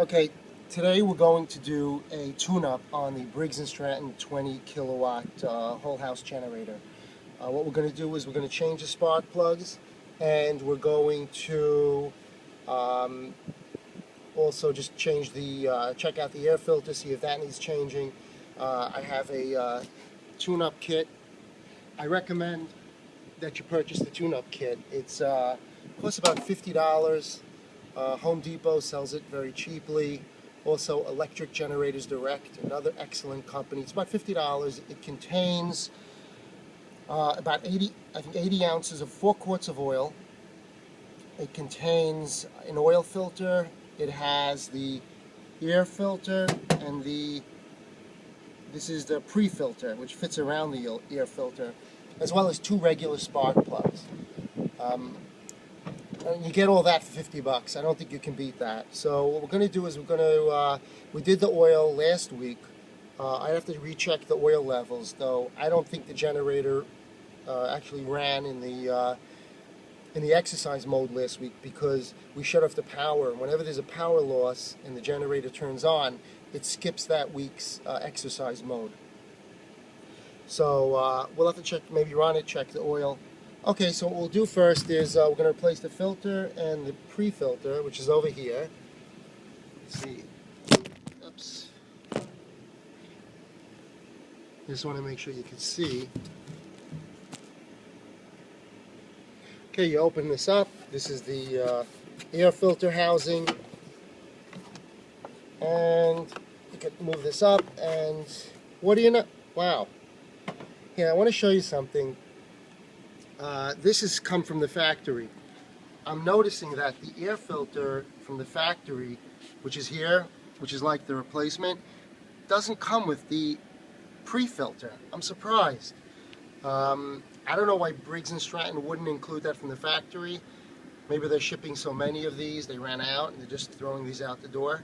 Okay, today we're going to do a tune-up on the Briggs Stratton 20 kilowatt whole house generator. What we're going to do is we're going to change the spark plugs, and we're going to also just change the check out the air filter, see if that needs changing. I have a tune-up kit. I recommend that you purchase the tune-up kit. It's costs about $50. Home Depot sells it very cheaply. Also, Electric Generators Direct, another excellent company. It's about $50. It contains about 80 ounces of 4 quarts of oil. It contains an oil filter. It has the air filter, and this is the pre-filter, which fits around the air filter, as well as 2 regular spark plugs. You get all that for $50. I don't think you can beat that. So what we're going to do is we did the oil last week. I have to recheck the oil levels, though. I don't think the generator actually ran in the exercise mode last week because we shut off the power. Whenever there's a power loss and the generator turns on, it skips that week's exercise mode. So we'll have to check, maybe run it, check the oil. Okay, so what we'll do first is we're going to replace the filter and the pre-filter, which is over here. Let's see. Oops. Just want to make sure you can see. Okay, you open this up. This is the air filter housing. And you can move this up, and what do you know? Wow. Here, I want to show you something. This has come from the factory. I'm noticing that the air filter from the factory, which is here, which is like the replacement, doesn't come with the pre-filter. I'm surprised. I don't know why Briggs & Stratton wouldn't include that from the factory. Maybe they're shipping so many of these, they ran out, and they're just throwing these out the door.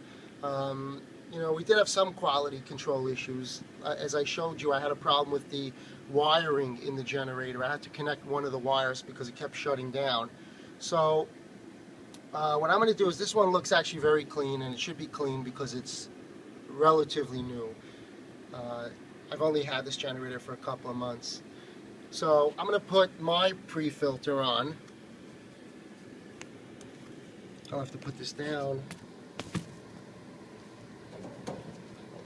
You know, we did have some quality control issues. As I showed you, I had a problem with the wiring in the generator. I had to connect one of the wires because it kept shutting down. So what I'm going to do is, this one looks actually very clean, and it should be clean because it's relatively new. I've only had this generator for a couple of months. So I'm going to put my pre-filter on. I'll have to put this down.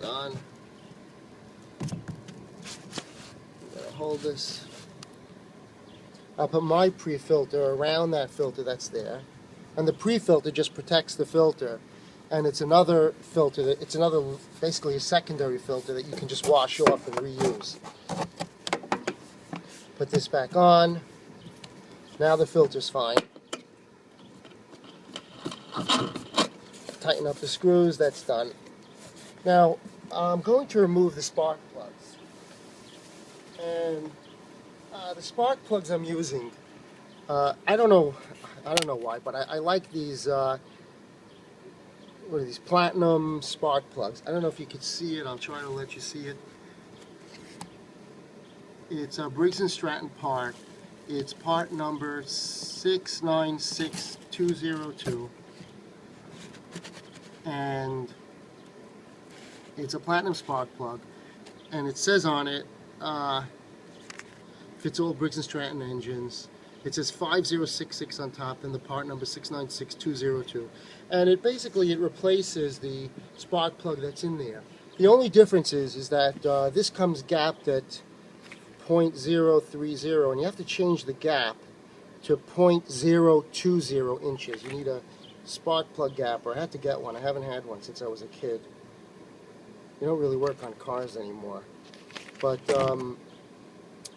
Hold on. Hold this. I'll put my pre-filter around that filter that's there, and the pre-filter just protects the filter, and it's another filter it's basically a secondary filter that you can just wash off and reuse. Put this back on. Now the filter's fine. Tighten up the screws. That's done. Now I'm going to remove the spark plugs. And the spark plugs I'm using, I don't know why, but I like these. What are these? Platinum spark plugs. I don't know if you could see it. I'll try to let you see it. It's a Briggs & Stratton part. It's part number 696202, and it's a platinum spark plug, and it says on it. Fits all Briggs & Stratton engines. It says 5066 on top, then the part number 696202. And it basically replaces the spark plug that's in there. The only difference is that this comes gapped at 0.030, and you have to change the gap to 0.020 inches. You need a spark plug gapper. I had to get one. I haven't had one since I was a kid. They don't really work on cars anymore. But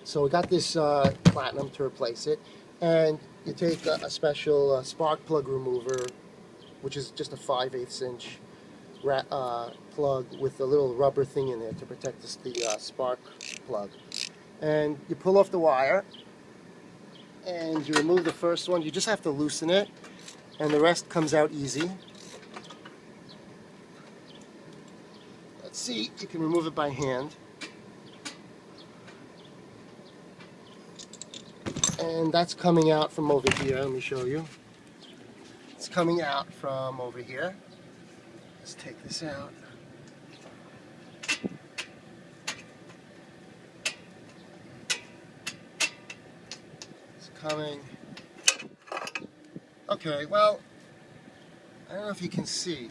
so we got this platinum to replace it, and you take a special spark plug remover, which is just a 5/8 inch plug with a little rubber thing in there to protect the spark plug. And you pull off the wire, and you remove the first one. You just have to loosen it, and the rest comes out easy. Let's see, you can remove it by hand. And that's coming out from over here. Let me show you. It's coming out from over here. Let's take this out. It's coming. Okay, well, I don't know if you can see.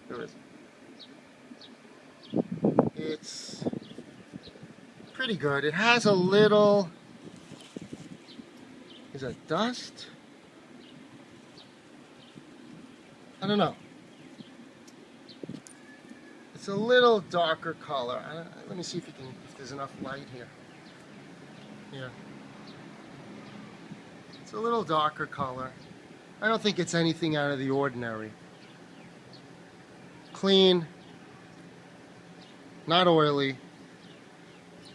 There is. It's pretty good. It has a little, is that dust? I don't know. It's a little darker color. Let me see if if there's enough light here. Here. It's a little darker color. I don't think it's anything out of the ordinary. Clean, not oily.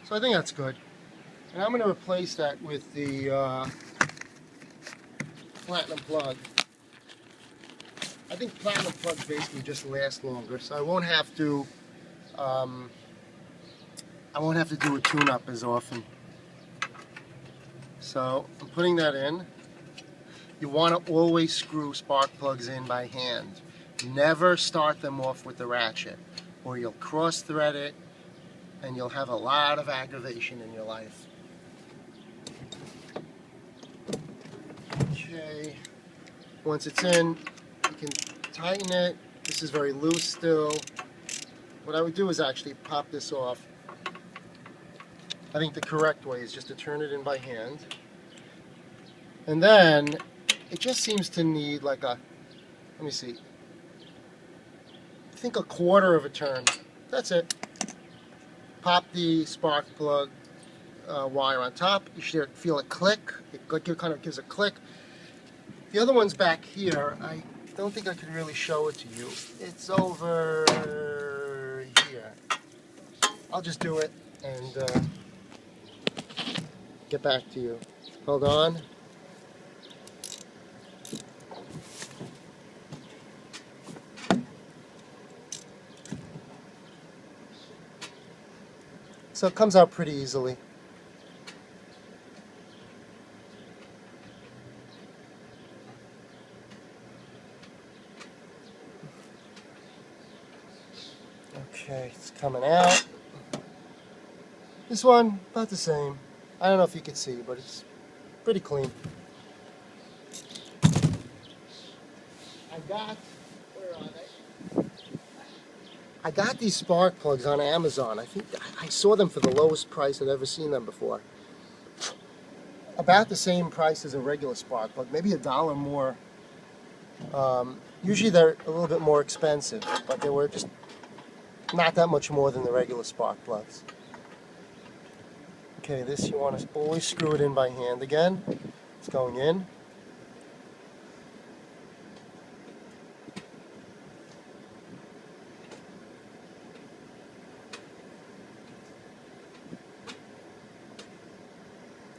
So I think that's good. And I'm going to replace that with the platinum plug. I think platinum plugs basically just last longer, so I won't have to do a tune-up as often. So I'm putting that in. You want to always screw spark plugs in by hand. Never start them off with the ratchet, or you'll cross thread it and you'll have a lot of aggravation in your life. Okay, once it's in, you can tighten it. This is very loose still. What I would do is actually pop this off. I think the correct way is just to turn it in by hand. And then it just seems to need like a, let me see, I think a quarter of a turn. That's it. Pop the spark plug wire on top. You should feel it click. It kind of gives a click. The other one's back here. I don't think I can really show it to you. It's over here. I'll just do it and get back to you. Hold on. So it comes out pretty easily. Okay, it's coming out. This one, about the same. I don't know if you can see, but it's pretty clean. Where are they? I got these spark plugs on Amazon. I think I saw them for the lowest price I'd ever seen them before. About the same price as a regular spark plug, maybe $1 more. Usually they're a little bit more expensive, but they were just not that much more than the regular spark plugs. Okay, this you want to always screw it in by hand again. It's going in.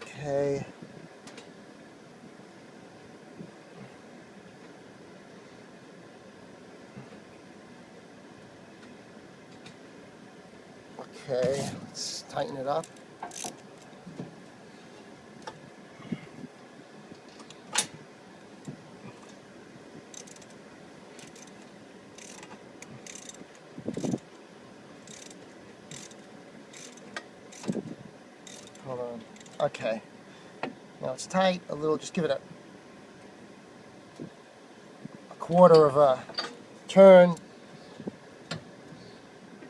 Okay. Okay, let's tighten it up. Hold on. Okay. Now it's tight a little, just give it a quarter of a turn,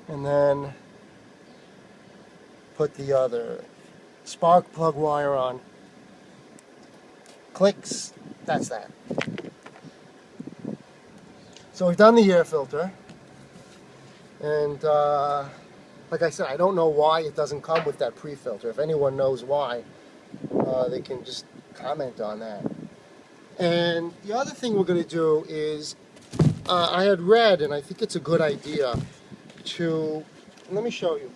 and then put the other spark plug wire on. Clicks, that's that. So we've done the air filter, and like I said, I don't know why it doesn't come with that pre-filter. If anyone knows why, they can just comment on that. And the other thing we're going to do is, I had read, and I think it's a good idea, to, let me show you.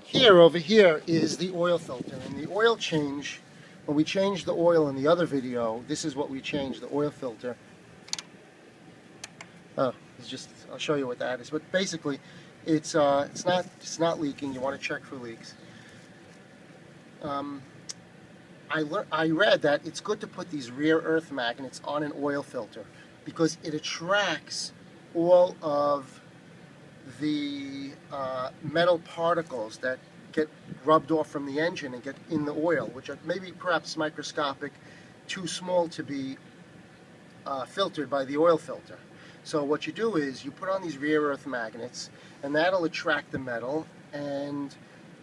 Here, over here, is the oil filter, and the oil change, when we changed the oil in the other video, this is what we changed, the oil filter. Oh, it's just, I'll show you what that is, but basically, it's not leaking. You want to check for leaks. I read that it's good to put these rare earth magnets on an oil filter because it attracts all of the metal particles that get rubbed off from the engine and get in the oil, which are maybe perhaps microscopic, too small to be filtered by the oil filter. So what you do is you put on these rare earth magnets, and that'll attract the metal, and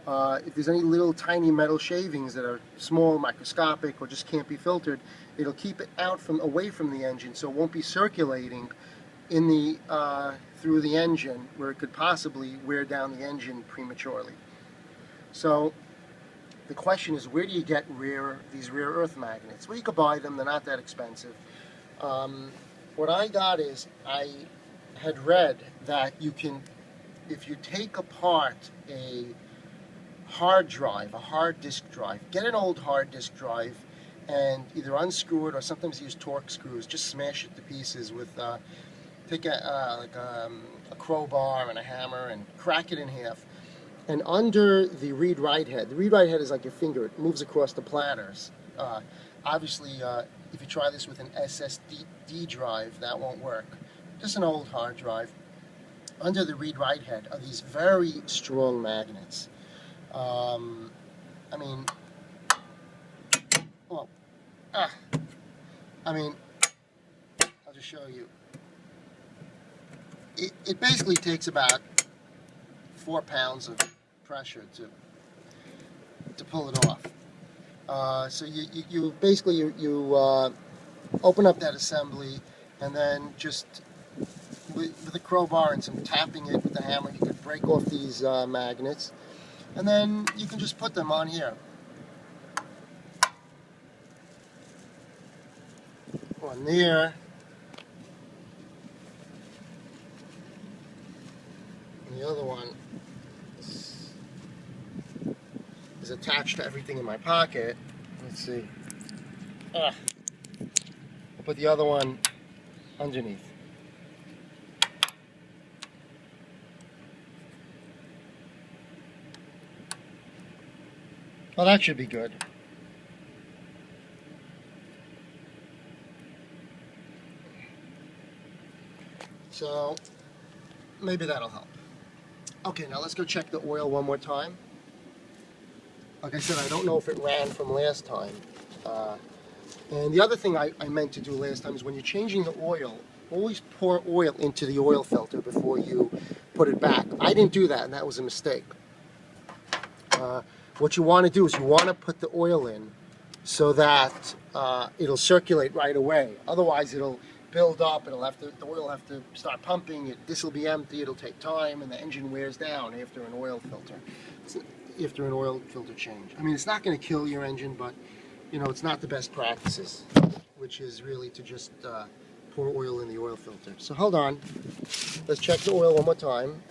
if there's any little tiny metal shavings that are small, microscopic, or just can't be filtered, it'll keep it out away from the engine, so it won't be circulating in the through the engine, where it could possibly wear down the engine prematurely. So the question is, where do you get these rare earth magnets? Well, you could buy them; they're not that expensive. What I got is, I had read that you can, if you take apart a hard drive, a hard disk drive, get an old hard disk drive and either unscrew it, or sometimes use torque screws, just smash it to pieces with, take a crowbar and a hammer and crack it in half. And under the read-write head, the read-write head is like your finger, it moves across the platters. Obviously, if you try this with an SSD drive, that won't work. Just an old hard drive. Under the read-write head are these very strong magnets. I mean, well, I mean, I'll just show you. It basically takes about 4 pounds of pressure to pull it off. So you basically open up that assembly, and then just with a crowbar and some tapping it with the hammer, you can break off these magnets, and then you can just put them on here. On there. And the other one is attached to everything in my pocket. Let's see. I'll put the other one underneath. Well, that should be good. So maybe that'll help. Okay, now let's go check the oil one more time. Like I said, I don't know if it ran from last time. And the other thing I meant to do last time is, when you're changing the oil, always pour oil into the oil filter before you put it back. I didn't do that, and that was a mistake. What you want to do is you want to put the oil in so that it'll circulate right away. Otherwise, it'll build up. The oil will have to start pumping. This will be empty. It'll take time, and the engine wears down after an oil filter. After an oil filter change. I mean, it's not going to kill your engine, but you know, it's not the best practices, which is really to just pour oil in the oil filter. So hold on. Let's check the oil one more time.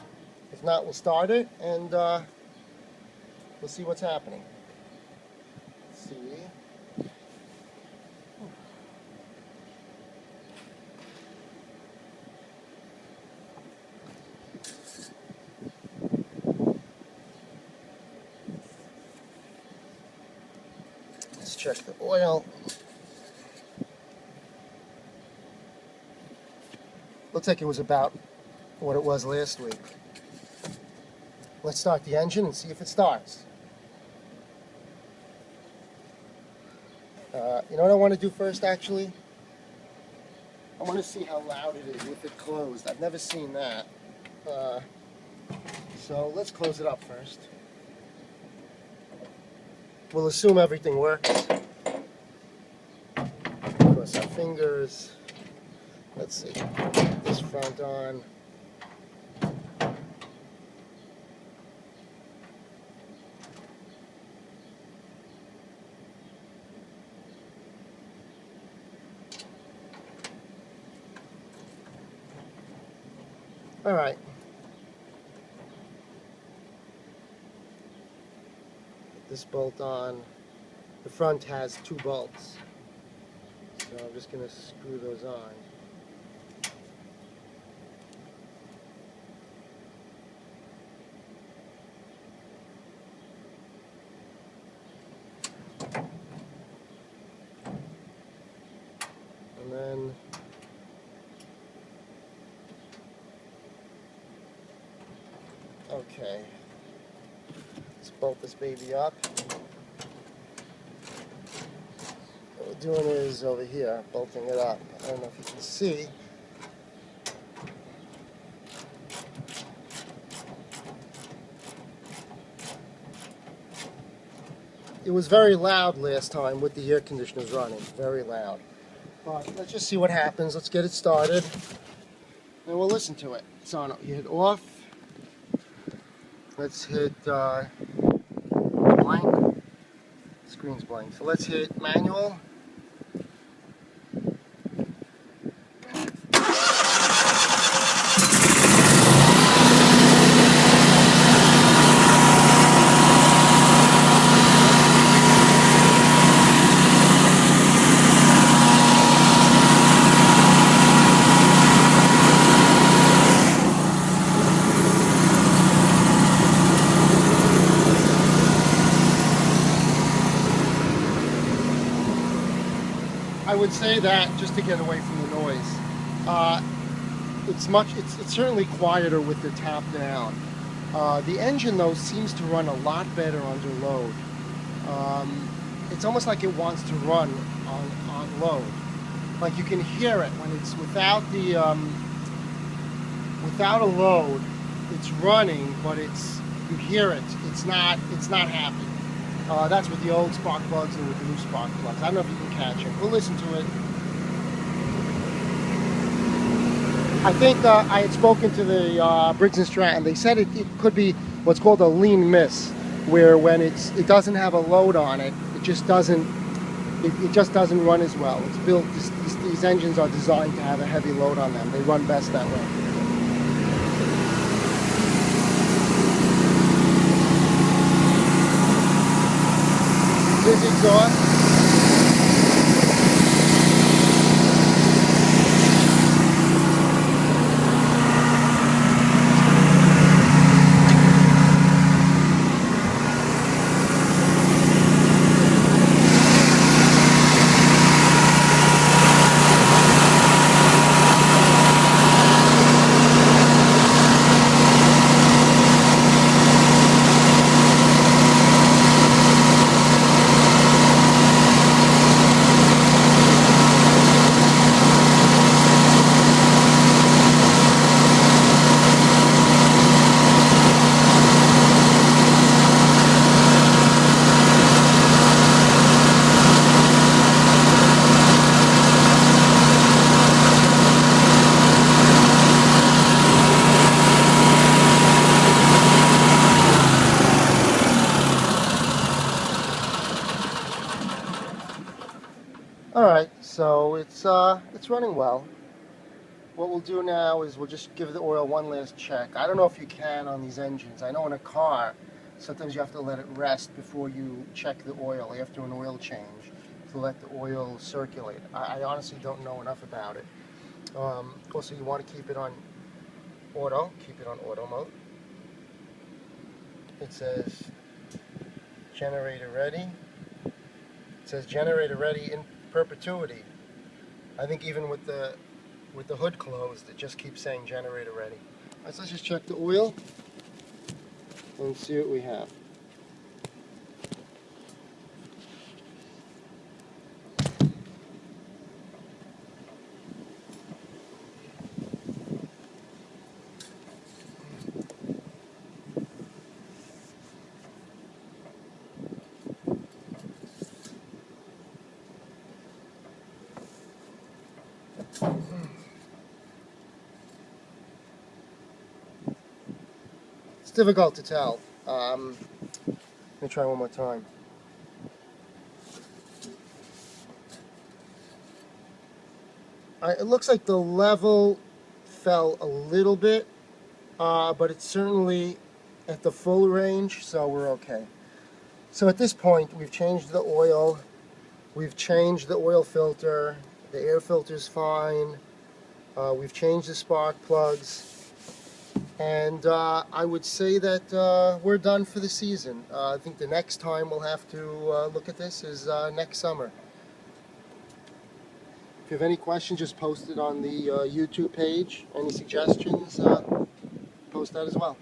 If not, we'll start it, and we'll see what's happening. Let's see. Let's check the oil. Looks like it was about what it was last week. Let's start the engine and see if it starts. You know what I want to do first, actually? I want to see how loud it is with it closed. I've never seen that. So let's close it up first. We'll assume everything works. Cross our fingers. Let's see. This front on. All right. Put this bolt on. The front has 2 bolts. So I'm just going to screw those on. Okay, let's bolt this baby up. What we're doing is over here, bolting it up. I don't know if you can see. It was very loud last time with the air conditioners running, very loud. But let's just see what happens. Let's get it started, and we'll listen to it. It's on. You hit off. Let's hit blank. Screen's blank. So let's hit manual. I would say that just to get away from the noise. It's certainly quieter with the top down. The engine though seems to run a lot better under load. It's almost like it wants to run on load. Like you can hear it when it's without a load. It's running, but you hear it. It's not happy. That's with the old spark plugs and with the new spark plugs. I don't know if you can catch it. We'll listen to it. I think I had spoken to the Briggs Stratton. They said it could be what's called a lean miss, where when it doesn't have a load on it, it just doesn't run as well. It's built. These engines are designed to have a heavy load on them. They run best that way. This exhaust. All right, so it's running well. What we'll do now is we'll just give the oil one last check. I don't know if you can on these engines. I know in a car, sometimes you have to let it rest before you check the oil after an oil change to let the oil circulate. I honestly don't know enough about it. Also, you want to keep it on auto. Keep it on auto mode. It says generator ready. It says generator ready in perpetuity. I think even with the hood closed, it just keeps saying generator ready. All right, so let's just check the oil and see what we have. It's difficult to tell. Let me try one more time. It looks like the level fell a little bit, but it's certainly at the full range, so we're okay. So at this point, we've changed the oil, we've changed the oil filter, the air filter's fine, we've changed the spark plugs. And I would say that we're done for the season. I think the next time we'll have to look at this is next summer. If you have any questions, just post it on the YouTube page. Any suggestions, post that as well.